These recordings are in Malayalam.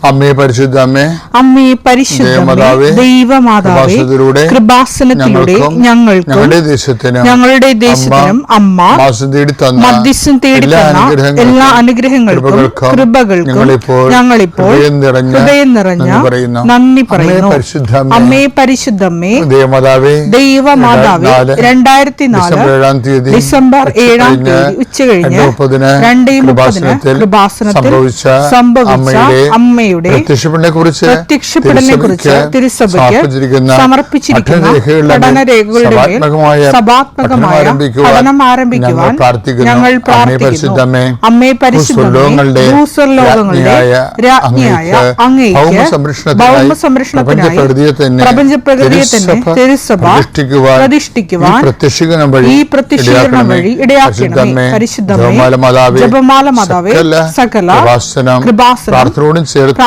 അമ്മേ പരിശുദ്ധ അമ്മേ, അമ്മേ പരിശുദ്ധ ദൈവമാതാവേ, കൃപാസനത്തിലൂടെ ഞങ്ങൾക്കും ഞങ്ങളുടെ ദേശത്തിനും അമ്മ മധ്യസ്ഥം തേടിത്തന്ന എല്ലാ അനുഗ്രഹങ്ങൾക്കും കൃപകൾക്കും ഞങ്ങളിപ്പോൾ ഹൃദയം നിറഞ്ഞ നന്ദി പറയുന്നു. അമ്മേ പരിശുദ്ധമ്മേ ദൈവമാതാവേ, 2004 ഡിസംബർ 7 ഉച്ചകഴിഞ്ഞ് 2:30 കൃപാസനത്തിൽ സംഭവിച്ച അമ്മയുടെ പ്രത്യക്ഷപ്പെടലിനെക്കുറിച്ച് തിരുസഭയ്ക്ക് സമർപ്പിച്ചിരിക്കുന്ന പഠനരേഖകളുടെ മേൽ സഭാത്മകമായ പഠനം ആരംഭിക്കുവാൻ ഞങ്ങൾ പ്രാർത്ഥിക്കുന്നു. അമ്മേ പരിശുദ്ധമേ, ഭൂസ്വർലോകങ്ങളുടെ രാജ്ഞിയായ അങ്ങേയ്ക്ക് ഭൗമസംരക്ഷണത്തിനായി പ്രപഞ്ചപ്രകൃതിയെ തന്നെ തിരുസഭ പ്രതിഷ്ഠിക്കുവാൻ ഈ പ്രത്യക്ഷീകരണം വഴി ഇടയാക്കണമേ. പരിശുദ്ധമേ, ജപമാല മാതാവേ, സകല കൃപാസനം പ്രാർത്ഥനയോടും ചേർത്ത്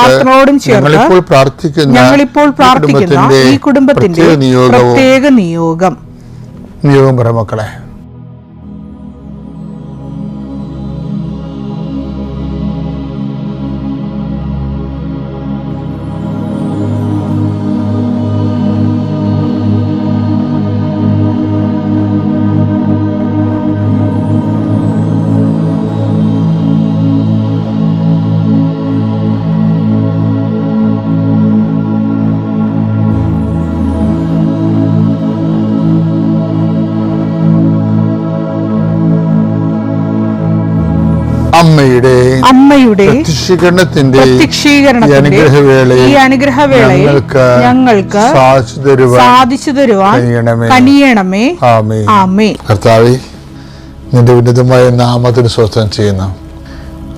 ഞങ്ങളിപ്പോൾ പ്രാർത്ഥിക്കുന്ന ഈ കുടുംബത്തിന്റെ പ്രത്യേക നിയോഗം പറ മക്കളെ. അമ്മയുടെ പ്രത്യക്ഷീകരണത്തിന്റെ ഈ അനുഗ്രഹവേളയിൽ ഞങ്ങൾക്ക് സാധിച്ചു തരുവാൻ കനിയണമേ. ആമേൻ. കർത്താവേ, നിന്റെ ഉന്നതമായ നാമത്തിന് സ്വസ്ഥം ചെയ്യുന്നു.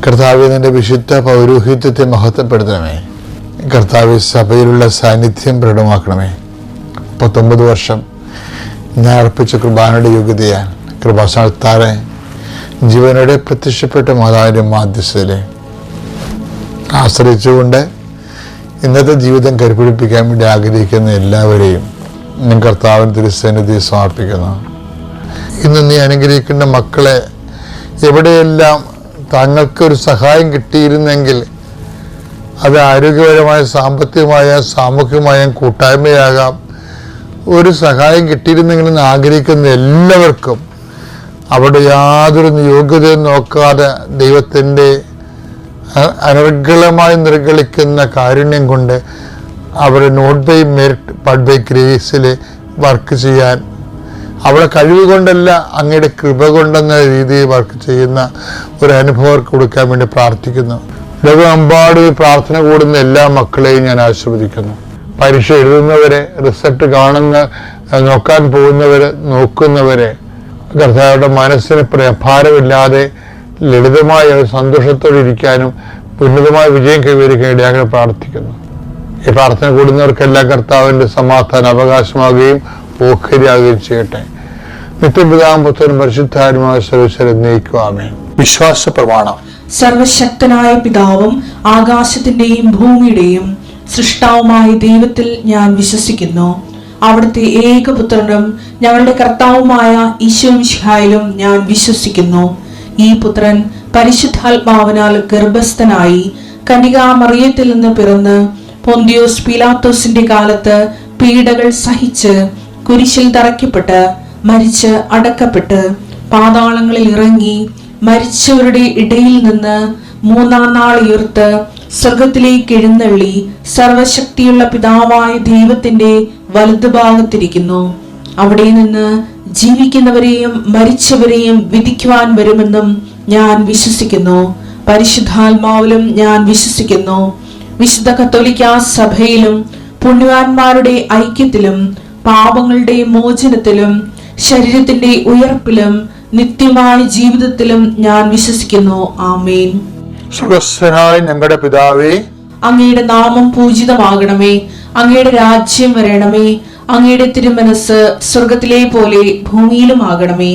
കർത്താവേ, നിന്റെ വിശുദ്ധ പൗരോഹിത്യത്തെ മഹത്വപ്പെടുത്തണമേ. കർത്താവേ, സഭയിലുള്ള സാന്നിധ്യം പ്രകടമാക്കണമേ. 19 വർഷം ഞാൻ അർപ്പിച്ച കൃപാനയുടെ യോഗ്യതയാൽ കൃപാസനത്താറെ ജീവനോടെ പ്രത്യക്ഷപ്പെട്ട മാതാവിന്റെ മാധ്യസ്ഥതയെ ആശ്രയിച്ചുകൊണ്ട് ഇന്നത്തെ ജീവിതം കരുപിടിപ്പിക്കാൻ വേണ്ടി ആഗ്രഹിക്കുന്ന എല്ലാവരെയും ഞാൻ കർത്താവിന് തിരുസന്നിധി സമർപ്പിക്കുന്നു. ഇന്ന് നീ അനുഗ്രഹിക്കുന്ന മക്കളെ എവിടെയെല്ലാം താങ്കൾക്കൊരു സഹായം കിട്ടിയിരുന്നെങ്കിൽ അത് ആരോഗ്യപരമായ, സാമ്പത്തികമായ, സാമൂഹികമായ കൂട്ടായ്മയാകാം, ഒരു സഹായം കിട്ടിയിരുന്നെങ്കിൽ ആഗ്രഹിക്കുന്ന എല്ലാവർക്കും അവിടെ യാതൊരു യോഗ്യതയും നോക്കാതെ ദൈവത്തിൻ്റെ അനർഗളമായി നിർഗളിക്കുന്ന കാരുണ്യം കൊണ്ട് അവരെ not by merit but by ഗ്രേസിൽ വർക്ക് ചെയ്യാൻ, അവിടെ കഴിവ് കൊണ്ടല്ല അങ്ങയുടെ കൃപ കൊണ്ടെന്ന രീതിയിൽ വർക്ക് ചെയ്യുന്ന ഒരു അനുഭവം കൊടുക്കാൻ വേണ്ടി പ്രാർത്ഥിക്കുന്നു. ലോകമെമ്പാടും പ്രാർത്ഥന കൂടുന്ന എല്ലാ മക്കളെയും ഞാൻ ആശീർവദിക്കുന്നു. പരീക്ഷ എഴുതുന്നവരെ, റിസൾട്ട് നോക്കാൻ പോകുന്നവരെ, നോക്കുന്നവരെ കർത്താവരുടെ മനസ്സിന് ഭാരമില്ലാതെ ലളിതമായ സന്തോഷത്തോടെ ഇരിക്കാനും ഉന്നതമായ വിജയം കൈവരിക്കാൻ ഇടയാക്കാൻ പ്രാർത്ഥിക്കുന്നു. ഈ പ്രാർത്ഥന കൂടുന്നവർക്കെല്ലാം കർത്താവിന്റെ സമാധാനം അവകാശമാകുകയും ഓഹരിയാകുകയും ചെയ്യട്ടെ. നിത്യപിതാവും പുത്രനും പരിശുദ്ധാത്മാവുമായ സർവ്വശക്തനും എന്നേക്കും ആമേൻ. വിശ്വാസ പ്രമാണം. സർവശക്തനായ പിതാവും ആകാശത്തിന്റെയും ഭൂമിയുടെയും സൃഷ്ടാവുമായ ദൈവത്തിൽ ഞാൻ വിശ്വസിക്കുന്നു. അവിടുത്തെ ഏകപുത്രനും ഞങ്ങളുടെ കർത്താവുമായ ഈശോ മിശിഹായിലും ഞാൻ വിശ്വസിക്കുന്നു. ഈ പുത്രൻ പരിശുദ്ധാത്മാവിനാൽ ഗർഭസ്ഥനായി കന്യകാമറിയത്തിൽ നിന്ന് പിറന്ന് പൊന്തിയോസ് പീലാത്തോസിന്റെ കാലത്ത് പീഡകൾ സഹിച്ച് കുരിശിൽ തറയ്ക്കപ്പെട്ട് മരിച്ച് അടക്കപ്പെട്ട് പാതാളങ്ങളിൽ ഇറങ്ങി മരിച്ചവരുടെ ഇടയിൽ നിന്ന് 3-ാം നാൾ ഉയർത്ത് സ്വർഗത്തിലേക്ക് എഴുന്നള്ളി സർവശക്തിയുള്ള പിതാവായ ദൈവത്തിന്റെ വലതുഭാഗത്തിരിക്കുന്നു. അവിടെ നിന്ന് ജീവിക്കുന്നവരെയും മരിച്ചവരെയും വിധിക്കുവാൻ വരുമെന്നും ഞാൻ വിശ്വസിക്കുന്നു. പരിശുദ്ധാത്മാവിലും ഞാൻ വിശ്വസിക്കുന്നു. വിശുദ്ധ കത്തോലിക്കാ സഭയിലും പുണ്യവാന്മാരുടെ ഐക്യത്തിലും പാപങ്ങളുടെ മോചനത്തിലും ശരീരത്തിന്റെ ഉയർപ്പിലും നിത്യമായ ജീവിതത്തിലും ഞാൻ വിശ്വസിക്കുന്നു. ആമേൻ. സ്വർഗ്ഗസ്ഥനായ ഞങ്ങളുടെ പിതാവേ, അങ്ങയുടെ നാമം പൂജിതമാകണമേ. അങ്ങയുടെ രാജ്യം വരണമേ. അങ്ങയുടെ തിരുമനസ് സ്വർഗത്തിലെ പോലെ ഭൂമിയിലും ആകണമേ.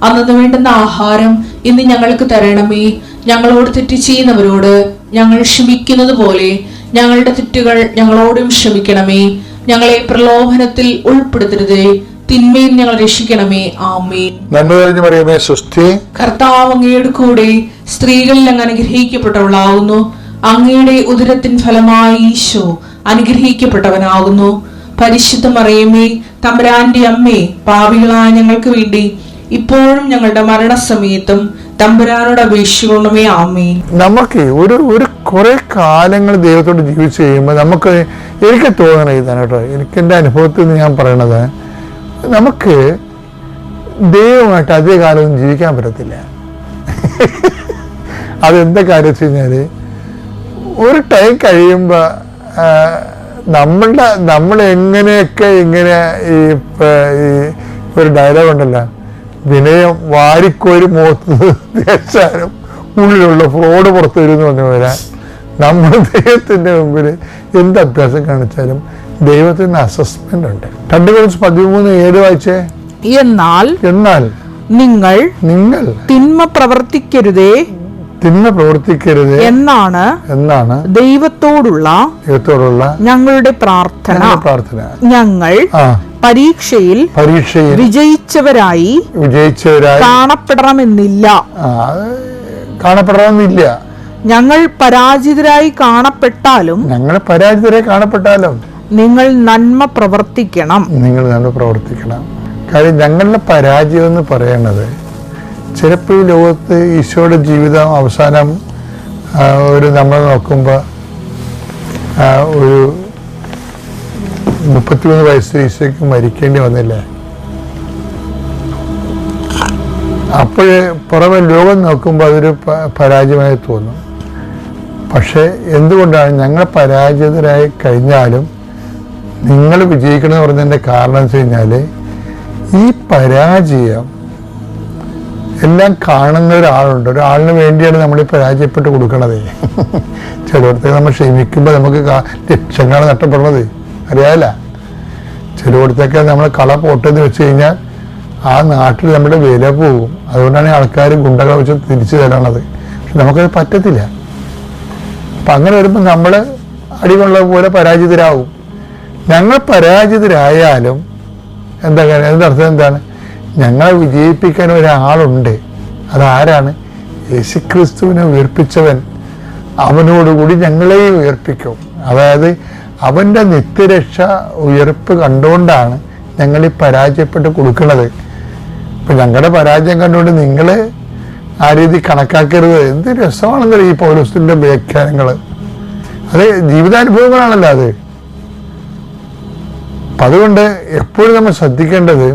അന്നു വേണ്ടുന്ന ആഹാരം ഇന്ന് ഞങ്ങൾക്ക് തരണമേ. ഞങ്ങളോട് തെറ്റ് ചെയ്യുന്നവരോട് ഞങ്ങൾ ക്ഷമിക്കുന്നത് പോലെ ഞങ്ങളുടെ തെറ്റുകൾ ഞങ്ങളോടും ക്ഷമിക്കണമേ. ഞങ്ങളെ പ്രലോഭനത്തിൽ ഉൾപ്പെടുത്തരുതേ, തിന്മയിൽ ഞങ്ങൾ രക്ഷിക്കണമേ. ആമേൻ. നന്മ നിറഞ്ഞ മറിയമേ, സ്വസ്തി. കർത്താവ് അങ്ങയുടെ കൂടെ സ്ത്രീകളിൽ അങ്ങ് അനുഗ്രഹിക്കപ്പെട്ടവളാവുന്നു. അങ്ങയുടെ ഉദരത്തിൻ ഫലമായി ഈശോ അനുഗ്രഹിക്കപ്പെട്ടവനാകുന്നു. പരിശുദ്ധ മറിയമേ, തമ്പുരാന്റെ അമ്മേ, പാപികളായ ഞങ്ങൾക്ക് വേണ്ടി ഇപ്പോഴും ഞങ്ങളുടെ മരണസമയത്തും തമ്പുരാനോട് അപേക്ഷിക്കണമേ. ആമേൻ. നമുക്ക് ഒരു കുറെ കാലങ്ങൾ ദൈവത്തോട് ജീവിച്ച് കഴിയുമ്പോൾ എനിക്ക് തോന്നണ ഇതാണ് കേട്ടോ, എനിക്ക് എൻ്റെ അനുഭവത്തിൽ നിന്ന് ഞാൻ പറയണത്, നമുക്ക് ദൈവമായിട്ട് അധിക കാലമൊന്നും ജീവിക്കാൻ പറ്റത്തില്ല. അതെന്താ കാര്യം വെച്ച് കഴിഞ്ഞാല്, ഒരു ടൈം കഴിയുമ്പോൾ നമ്മൾ എങ്ങനെയൊക്കെ ഇങ്ങനെ ഈ ഒരു ഡയലോഗ് ഉണ്ടല്ലോ, വിനയം വാരിക്കോരി മുഖത്ത് തേച്ചാലും ഉള്ളിലുള്ള ഫ്രോഡ് പുറത്തു വരുമെന്ന് പറഞ്ഞ പോലെ, നമ്മൾ ദൈവത്തിൻ്റെ മുമ്പിൽ എന്ത് അഭ്യാസം കാണിച്ചാലും ദൈവത്തിന് അസസ്മെന്റ് ഉണ്ട്. 2 Corinthians 13:7 വായിച്ചേ. എന്നാൽ നിങ്ങൾ തിന്മ പ്രവർത്തിക്കരുതേ എന്നാണ് ദൈവത്തോടുള്ള ഞങ്ങളുടെ പ്രാർത്ഥന. ഞങ്ങൾ പരീക്ഷയിൽ വിജയിച്ചവരായി കാണപ്പെടണമെന്നില്ല. ഞങ്ങൾ പരാജിതരായി കാണപ്പെട്ടാലും നിങ്ങൾ നന്മ പ്രവർത്തിക്കണം. കാര്യം ഞങ്ങളുടെ പരാജയം എന്ന് പറയുന്നത്, ചിലപ്പോൾ ഈ ലോകത്ത് ഈശോയുടെ ജീവിതം അവസാനം നമ്മൾ നോക്കുമ്പോൾ ഒരു 33 വയസ്സിൽ ഈശോയ്ക്ക് മരിക്കേണ്ടി വന്നില്ലേ. അപ്പോഴേ പുറമെ ലോകം നോക്കുമ്പോൾ അതൊരു പരാജയമായി തോന്നും. പക്ഷെ എന്തുകൊണ്ടാണ് ഞങ്ങൾ പരാജിതരായി കഴിഞ്ഞാലും നിങ്ങൾ വിജയിക്കണമെന്ന് പറഞ്ഞതിൻ്റെ കാരണം വെച്ച് കഴിഞ്ഞാൽ, ഈ പരാജയം എല്ലാം കാണുന്ന ഒരാളിന് വേണ്ടിയാണ് നമ്മൾ ഈ പരാജയപ്പെട്ട് കൊടുക്കണത്. ചിലയിടത്തേക്ക് നമ്മൾ ക്ഷമിക്കുമ്പോൾ നമുക്ക് ലക്ഷങ്ങളാണ് നഷ്ടപ്പെടുന്നത്, അറിയാമല്ല. ചിലയിടത്തേക്ക് നമ്മൾ കള പോട്ടെന്ന് വെച്ച് കഴിഞ്ഞാൽ ആ നാട്ടിൽ നമ്മുടെ വില പോകും. അതുകൊണ്ടാണ് ആൾക്കാർ ഗുണ്ടകളെ വെച്ച് തിരിച്ചു തരണത്. പക്ഷെ നമുക്കത് പറ്റത്തില്ല. അപ്പം അങ്ങനെ വരുമ്പോൾ നമ്മൾ അടികൊള്ള പോലെ പരാജിതരാകും. ഞങ്ങൾ പരാജിതരായാലും അതിൻ്റെ അർത്ഥം എന്താണ്? ഞങ്ങളെ വിജയിപ്പിക്കാൻ ഒരാളുണ്ട്. അതാരാണ്? യേശുക്രിസ്തുവിനെ ഉയർപ്പിച്ചവൻ. അവനോടുകൂടി ഞങ്ങളെയും ഉയർപ്പിക്കും. അതായത് അവൻ്റെ നിത്യരക്ഷ ഉയർപ്പ് കണ്ടുകൊണ്ടാണ് ഞങ്ങൾ ഈ പരാജയപ്പെട്ട് കൊടുക്കുന്നത്. ഇപ്പം ഞങ്ങളുടെ പരാജയം കണ്ടുകൊണ്ട് നിങ്ങൾ ആ രീതി കണക്കാക്കരുത്. എന്ത് രസമാണെന്നല്ലോ ഈ പൗലോസിൻ്റെ വ്യാഖ്യാനങ്ങൾ. അത് ജീവിതാനുഭവങ്ങളാണല്ലോ അത്. അപ്പം അതുകൊണ്ട് എപ്പോഴും നമ്മൾ ശ്രദ്ധിക്കേണ്ടത്,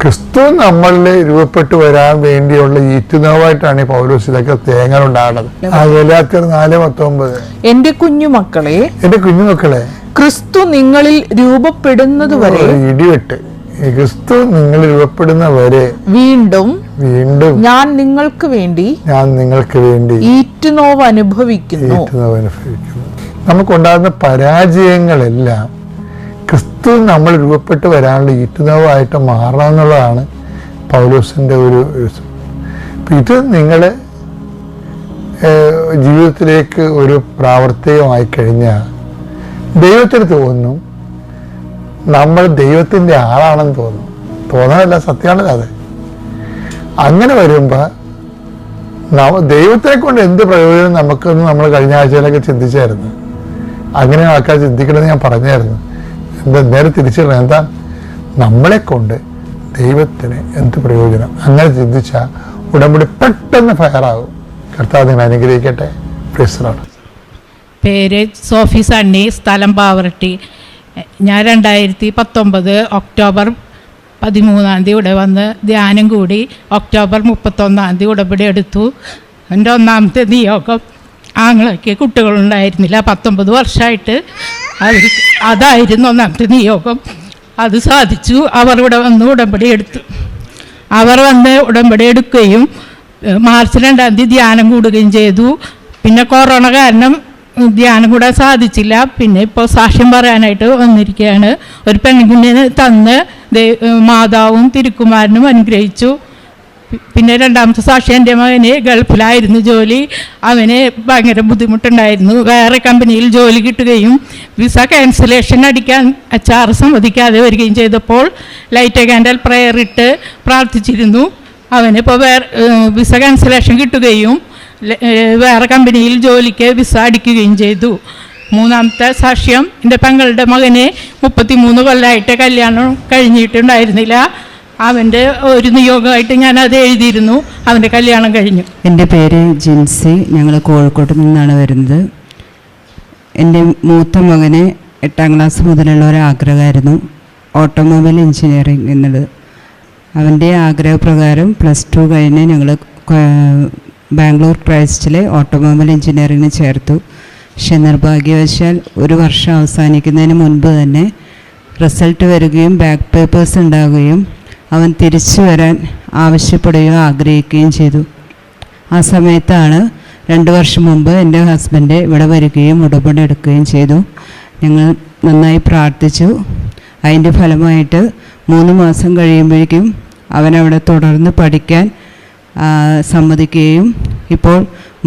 ക്രിസ്തു നമ്മളിൽ രൂപപ്പെട്ടു വരാൻ വേണ്ടിയുള്ള ഈറ്റുനോവായിട്ടാണ് ഈ പൗലോസ് ഇതൊക്കെ തേങ്ങലുണ്ടാകുന്നത്. ആ ഗലാത്യർ 4:19. എന്റെ കുഞ്ഞുമക്കളെ ക്രിസ്തു നിങ്ങളിൽ രൂപപ്പെടുന്നത് വരെ ഇടിവെട്ട് ക്രിസ്തു നിങ്ങൾ രൂപപ്പെടുന്നവരെ വീണ്ടും ഞാൻ നിങ്ങൾക്ക് വേണ്ടി ഈറ്റുനോവ് അനുഭവിക്കുന്നു. നമുക്കുണ്ടാകുന്ന പരാജയങ്ങളെല്ലാം ക്രിസ്തു നമ്മൾ രൂപപ്പെട്ട് വരാനുള്ള ഈറ്റുനോവായിട്ട് മാറണം എന്നുള്ളതാണ് പൗലോസിൻ്റെ ഒരു. ഇത് നിങ്ങൾ ജീവിതത്തിലേക്ക് ഒരു പ്രാവർത്തികമായി കഴിഞ്ഞാൽ ദൈവത്തിന് തോന്നും നമ്മൾ ദൈവത്തിൻ്റെ ആളാണെന്ന് തോന്നാനല്ല, സത്യമാണല്ലോ അത്. അങ്ങനെ വരുമ്പോൾ ദൈവത്തെ കൊണ്ട് എന്ത് പ്രയോജനം നമുക്കെന്ന് നമ്മൾ കഴിഞ്ഞ ആഴ്ചയിലൊക്കെ ചിന്തിച്ചായിരുന്നു. അങ്ങനെ ആൾക്കാർ ചിന്തിക്കണമെന്ന് ഞാൻ പറഞ്ഞായിരുന്നു. നേരെ തിരിച്ചിടണം. എന്താ നമ്മളെ കൊണ്ട് ദൈവത്തിന് എന്ത് പ്രയോജനം? അങ്ങനെ ചിന്തിച്ചാൽ ഉടമ്പടി പെട്ടെന്ന് ഫയറാകും. കർത്താവ് നിങ്ങൾ അനുഗ്രഹിക്കട്ടെ. പ്രൈസ്. പേര് സോഫി സണ്ണി, സ്ഥലം പാവറട്ടി. ഞാൻ 2019 ഒക്ടോബർ 13 ഇവിടെ വന്ന് ധ്യാനം കൂടി. ഒക്ടോബർ 31 ഉടമ്പടി എടുത്തു. എൻ്റെ ഒന്നാമത്തെ നിയോഗം ആങ്ങളയ്ക്ക് കുട്ടികളുണ്ടായിരുന്നില്ല. 19 വർഷമായിട്ട് അതായിരുന്നു ഒന്നാമത്തെ നിയോഗം. അത് സാധിച്ചു. അവർ ഇവിടെ വന്ന് ഉടമ്പടി എടുത്തു. ഉടമ്പടി എടുക്കുകയും മാർച്ച് 2 ധ്യാനം കൂടുകയും ചെയ്തു. പിന്നെ കൊറോണ കാരണം ധ്യാനം കൂടാൻ സാധിച്ചില്ല. പിന്നെ ഇപ്പോൾ സാക്ഷ്യം പറയാനായിട്ട് വന്നിരിക്കുകയാണ്. ഒരു പെൺകുഞ്ഞിനെ തന്ന് മാതാവും തിരുക്കുമാരനും അനുഗ്രഹിച്ചു. പിന്നെ രണ്ടാമത്തെ സാക്ഷി എൻ്റെ മകന് ഗൾഫിലായിരുന്നു ജോലി. അവന് ഭയങ്കര ബുദ്ധിമുട്ടുണ്ടായിരുന്നു. വേറെ കമ്പനിയിൽ ജോലി കിട്ടുകയും വിസ ക്യാൻസലേഷൻ അടിക്കാൻ HR സമ്മതിക്കാതെ വരികയും ചെയ്തപ്പോൾ ലൈറ്റ് കാൻഡൽ പ്രയർ ഇട്ട് പ്രാർത്ഥിച്ചിരുന്നു. അവനിപ്പോൾ വിസ ക്യാൻസലേഷൻ കിട്ടുകയും വേറെ കമ്പനിയിൽ ജോലിക്ക് വിസ അടിക്കുകയും ചെയ്തു. മൂന്നാമത്തെ സാക്ഷ്യം, എൻ്റെ പെങ്ങളുടെ മകനെ 33 കൊല്ലമായിട്ട് കല്യാണം കഴിഞ്ഞിട്ടുണ്ടായിരുന്നില്ല. അവൻ്റെ ഒരു നിയോഗമായിട്ട് ഞാനത് എഴുതിയിരുന്നു. അവൻ്റെ കല്യാണം കഴിഞ്ഞു. എൻ്റെ പേര് ജിൻസി. ഞങ്ങൾ കോഴിക്കോട്ട് നിന്നാണ് വരുന്നത്. എൻ്റെ മൂത്ത മകന് 8ാം ക്ലാസ് മുതലുള്ള ഒരാഗ്രഹമായിരുന്നു ഓട്ടോമൊബൈൽ എഞ്ചിനീയറിംഗ് എന്നുള്ളത്. അവൻ്റെ ആഗ്രഹപ്രകാരം +2 കഴിഞ്ഞ് ഞങ്ങൾ ബാംഗ്ലൂർ ക്രൈസ്റ്റിലെ ഓട്ടോമൊബൈൽ എഞ്ചിനീയറിംഗിന് ചേർത്തു. പക്ഷെ നിർഭാഗ്യവശാൽ ഒരു വർഷം അവസാനിക്കുന്നതിന് മുൻപ് തന്നെ റിസൾട്ട് വരികയും ബാക്ക് പേപ്പേഴ്സ് ഉണ്ടാവുകയും അവൻ തിരിച്ചു വരാൻ ആവശ്യപ്പെടുകയോ ആഗ്രഹിക്കുകയും ചെയ്തു. ആ സമയത്താണ് 2 വർഷം മുമ്പ് എൻ്റെ ഹസ്ബൻഡ് ഇവിടെ വരികയും ഉടമ്പടി എടുക്കുകയും ചെയ്തു. ഞങ്ങൾ നന്നായി പ്രാർത്ഥിച്ചു. അതിൻ്റെ ഫലമായിട്ട് 3 മാസം കഴിയുമ്പോഴേക്കും അവനവിടെ തുടർന്ന് പഠിക്കാൻ സമ്മതിക്കുകയും ഇപ്പോൾ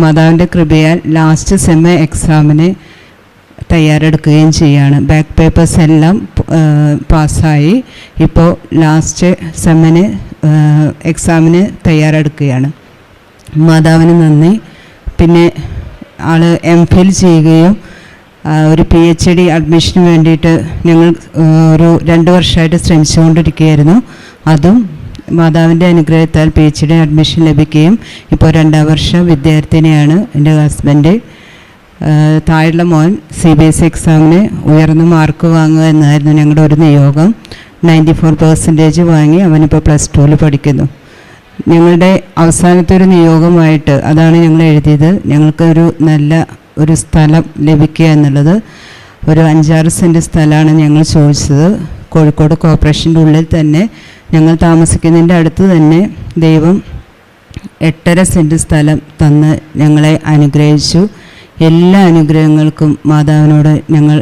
മാതാവിൻ്റെ കൃപയാൽ ലാസ്റ്റ് സെമ്മ എക്സാമിന് തയ്യാറെടുക്കുകയും ചെയ്യുകയാണ്. ബാക്ക് പേപ്പേഴ്സ് എല്ലാം പാസ്സായി ഇപ്പോൾ ലാസ്റ്റ് സെമ്മിന് എക്സാമിന് തയ്യാറെടുക്കുകയാണ്. മാതാവിന് നന്ദി. പിന്നെ ആൾ MPhil ചെയ്യുകയും ഒരു PhD അഡ്മിഷന് വേണ്ടിയിട്ട് ഞങ്ങൾ ഒരു 2 വർഷമായിട്ട് ശ്രമിച്ചുകൊണ്ടിരിക്കുകയായിരുന്നു. അതും മാതാവിൻ്റെ അനുഗ്രഹത്താൽ PhD അഡ്മിഷൻ ലഭിക്കുകയും ഇപ്പോൾ 2ാം വർഷ വിദ്യാർത്ഥിനിയാണ് എൻ്റെ ഹസ്ബൻഡ്. താഴെയുള്ള മോൻ CBSE എക്സാമിന് ഉയർന്ന മാർക്ക് വാങ്ങുക എന്നായിരുന്നു ഞങ്ങളുടെ ഒരു നിയോഗം. 94% വാങ്ങി അവനിപ്പോൾ +2 പഠിക്കുന്നു. ഞങ്ങളുടെ അവസാനത്തെ ഒരു നിയോഗമായിട്ട് അതാണ് ഞങ്ങൾ എഴുതിയത്. ഞങ്ങൾക്കൊരു നല്ല ഒരു സ്ഥലം ലഭിക്കുക എന്നുള്ളത്. ഒരു 5-6 സെൻറ്റ് സ്ഥലമാണ് ഞങ്ങൾ ചോദിച്ചത്. കോഴിക്കോട് കോർപ്പറേഷൻ്റെ ഉള്ളിൽ തന്നെ, ഞങ്ങൾ താമസിക്കുന്നതിൻ്റെ അടുത്ത് തന്നെ ദൈവം 8.5 സെൻറ്റ് സ്ഥലം തന്ന് ഞങ്ങളെ അനുഗ്രഹിച്ചു. എല്ലാ അനുഗ്രഹങ്ങൾക്കും മാതാവിനോട് ഞങ്ങൾ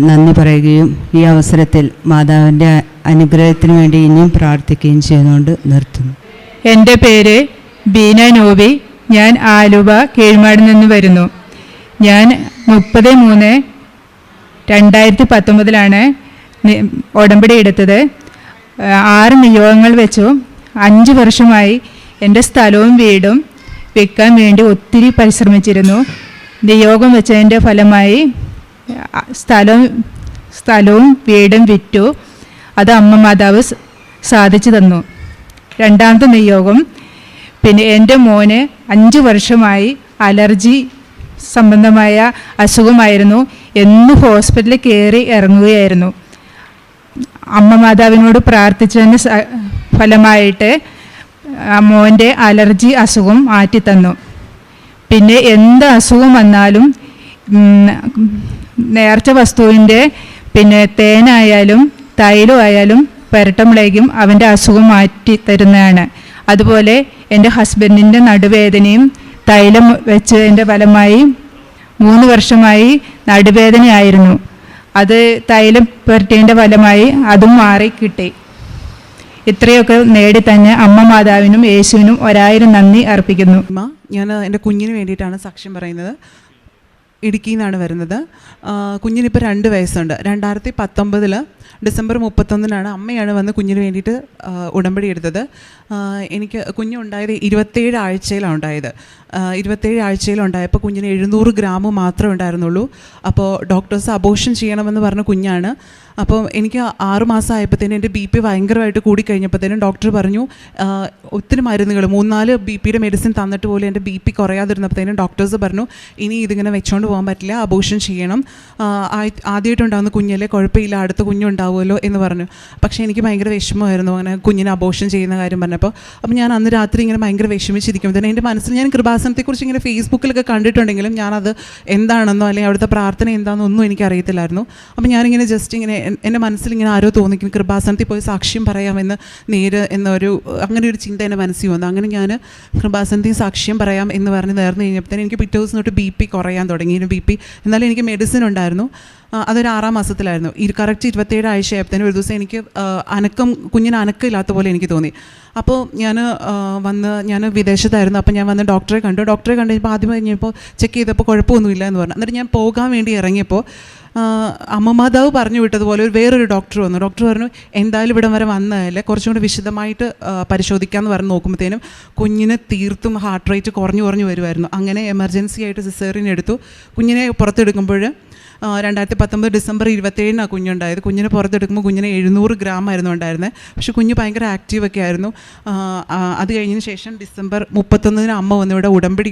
നന്ദി പറയുകയും ഈ അവസരത്തിൽ മാതാവിൻ്റെ അനുഗ്രഹത്തിന് വേണ്ടി ഇനിയും പ്രാർത്ഥിക്കുകയും ചെയ്തുകൊണ്ട് നിർത്തുന്നു. എൻ്റെ പേര് ബീന നോബി. ഞാൻ ആലുവ കീഴ്മാട് നിന്ന് വരുന്നു. ഞാൻ 30/3/2019 ഉടമ്പടി എടുത്തത്. 6 നിയോഗങ്ങൾ വെച്ചു. 5 വർഷമായി എൻ്റെ സ്ഥലവും വീടും വിൽക്കാൻ വേണ്ടി ഒത്തിരി പരിശ്രമിച്ചിരുന്നു. നിയോഗം വെച്ചതിൻ്റെ ഫലമായി സ്ഥലവും വീടും വിറ്റു. അത് അമ്മ മാതാവ് സാധിച്ചു തന്നു. 2ാമത്തെ നിയോഗം, പിന്നെ എൻ്റെ മോന് 5 വർഷമായി അലർജി സംബന്ധമായ അസുഖമായിരുന്നു. എന്നും ഹോസ്പിറ്റലിൽ കയറി ഇറങ്ങുകയായിരുന്നു. അമ്മ മാതാവിനോട് പ്രാർത്ഥിച്ചതിന് ഫലമായിട്ട് മോൻ്റെ അലർജി അസുഖം മാറ്റിത്തന്നു. പിന്നെ എന്ത് അസുഖം വന്നാലും നേർച്ച വസ്തുവിൻ്റെ പിന്നെ തേനായാലും തൈലമായാലും പുരട്ടുമ്പോഴേക്കും അവൻ്റെ അസുഖം മാറ്റി തരുന്നതാണ്. അതുപോലെ എൻ്റെ ഹസ്ബൻഡിൻ്റെ നടുവേദനയും തൈലം വെച്ചതിൻ്റെ ഫലമായി 3 വർഷമായി നടുവേദനയായിരുന്നു. അത് തൈലം പുരട്ടിയതിൻ്റെ ഫലമായി അതും മാറി കിട്ടി. ഇത്രയൊക്കെ നേടി തന്നെ അമ്മ മാതാവിനും യേശുവിനും 1000 നന്ദി അർപ്പിക്കുന്നു. ഞാൻ എൻ്റെ കുഞ്ഞിന് വേണ്ടിയിട്ടാണ് സാക്ഷ്യം പറയുന്നത്. ഇടുക്കിയിൽ നിന്നാണ് വരുന്നത്. കുഞ്ഞിനിപ്പോൾ 2 വയസ്സുണ്ട്. 2019 ഡിസംബർ 31 അമ്മയാണ് വന്ന് കുഞ്ഞിന് വേണ്ടിയിട്ട് ഉടമ്പടി എടുത്തത്. എനിക്ക് കുഞ്ഞുണ്ടായത് 27 ആഴ്ചയിലാണ് ഉണ്ടായത്. 27 ആഴ്ചയിലുണ്ടായപ്പോൾ കുഞ്ഞിന് 700 ഗ്രാം മാത്രമേ ഉണ്ടായിരുന്നുള്ളൂ. അപ്പോൾ ഡോക്ടേഴ്സ് അബോർഷൻ ചെയ്യണമെന്ന് പറഞ്ഞ കുഞ്ഞാണ്. അപ്പോൾ എനിക്ക് 6 മാസം ആയപ്പോഴത്തേനും എൻ്റെ BP ഭയങ്കരമായിട്ട് കൂടിക്കഴിഞ്ഞപ്പോഴത്തേനും ഡോക്ടർ പറഞ്ഞു, ഒത്തിരി മരുന്നുകൾ 3-4 BPയുടെ മെഡിസിൻ തന്നിട്ട് പോലും എൻ്റെ BP കുറയാതിരുന്നപ്പോഴത്തേനും ഡോക്ടേഴ്സ് പറഞ്ഞു, ഇനി ഇതിങ്ങനെ വെച്ചുകൊണ്ട് പോകാൻ പറ്റില്ല, അബോർഷൻ ചെയ്യണം. ആദ്യമായിട്ടുണ്ടാകുന്ന കുഞ്ഞല്ലേ, കുഴപ്പമില്ല, അടുത്ത കുഞ്ഞുണ്ടാവുമല്ലോ എന്ന് പറഞ്ഞു. പക്ഷേ എനിക്ക് ഭയങ്കര വിഷമമായിരുന്നു അങ്ങനെ കുഞ്ഞിനെ അബോർഷൻ ചെയ്യുന്ന കാര്യം പറഞ്ഞപ്പോൾ. അപ്പോൾ ഞാൻ അന്ന് രാത്രി ഇങ്ങനെ ഭയങ്കര വിഷമിച്ചിരിക്കുമ്പോഴത്തേനും എൻ്റെ മനസ്സിൽ ഞാൻ കൃപാസനത്തെക്കുറിച്ച് ഇങ്ങനെ ഫേസ്ബുക്കിലൊക്കെ കണ്ടിട്ടുണ്ടെങ്കിലും ഞാനത് എന്താണെന്നോ അല്ലെങ്കിൽ അവിടുത്തെ പ്രാർത്ഥന എന്താണെന്നോ ഒന്നും എനിക്കറിയത്തില്ലായിരുന്നു. അപ്പോൾ ഞാനിങ്ങനെ ജസ്റ്റ് ഇങ്ങനെ എൻ്റെ മനസ്സിലിങ്ങനെ ആരോ തോന്നിക്കും കൃപാസനത്തിൽ പോയി സാക്ഷ്യം പറയാമെന്ന് നേര് എന്നൊരു അങ്ങനെ ഒരു ചിന്ത എൻ്റെ മനസ്സിൽ വന്നു. അങ്ങനെ ഞാൻ കൃപാസനത്തിൽ സാക്ഷ്യം പറയാം എന്ന് പറഞ്ഞ് നേർന്നു കഴിഞ്ഞപ്പോഴത്തേനും എനിക്ക് പിറ്റേ ദിവസം തൊട്ട് BP കുറയാൻ തുടങ്ങി. BP എന്നാലും എനിക്ക് മെഡിസിൻ ഉണ്ടായിരുന്നു. അതൊരു 6-ാം മാസത്തിലായിരുന്നു. കറക്റ്റ് 27 ഒരാഴ്ചയായപ്പോഴത്തേനും ഒരു ദിവസം എനിക്ക് കുഞ്ഞിന് അനക്കമില്ലാത്ത പോലെ എനിക്ക് തോന്നി. അപ്പോൾ ഞാൻ വിദേശത്തായിരുന്നു. അപ്പോൾ ഞാൻ വന്ന് ഡോക്ടറെ കണ്ടു കഴിഞ്ഞപ്പോൾ ആദ്യം കഴിഞ്ഞപ്പോൾ ചെക്ക് ചെയ്തപ്പോൾ കുഴപ്പമൊന്നുമില്ല എന്ന് പറഞ്ഞു. എന്നിട്ട് ഞാൻ പോകാൻ വേണ്ടി ഇറങ്ങിയപ്പോൾ അമ്മമാതാവ് പറഞ്ഞു വിട്ടതുപോലെ വേറൊരു ഡോക്ടർ വന്നു. ഡോക്ടർ പറഞ്ഞു എന്തായാലും ഇവിടം വരെ വന്നതല്ലേ, കുറച്ചും കൂടി വിശദമായിട്ട് പരിശോധിക്കാമെന്ന് പറഞ്ഞ് നോക്കുമ്പോഴത്തേനും കുഞ്ഞിന് തീർത്തും ഹാർട്ട് റേറ്റ് കുറഞ്ഞു വരുമായിരുന്നു. അങ്ങനെ എമർജൻസി ആയിട്ട് സിസേറിയൻ എടുത്തു. കുഞ്ഞിനെ പുറത്തെടുക്കുമ്പോൾ 2019 ഡിസംബർ 27 കുഞ്ഞുണ്ടായത്. കുഞ്ഞിനെ പുറത്തെടുക്കുമ്പോൾ കുഞ്ഞിന് 700 ഗ്രാം ആയിരുന്നു ഉണ്ടായിരുന്നത്. പക്ഷേ കുഞ്ഞ് ഭയങ്കര ആക്റ്റീവൊക്കെ ആയിരുന്നു. അത് കഴിഞ്ഞതിന് ശേഷം ഡിസംബർ 31 അമ്മ വന്ന് ഇവിടെ ഉടമ്പടി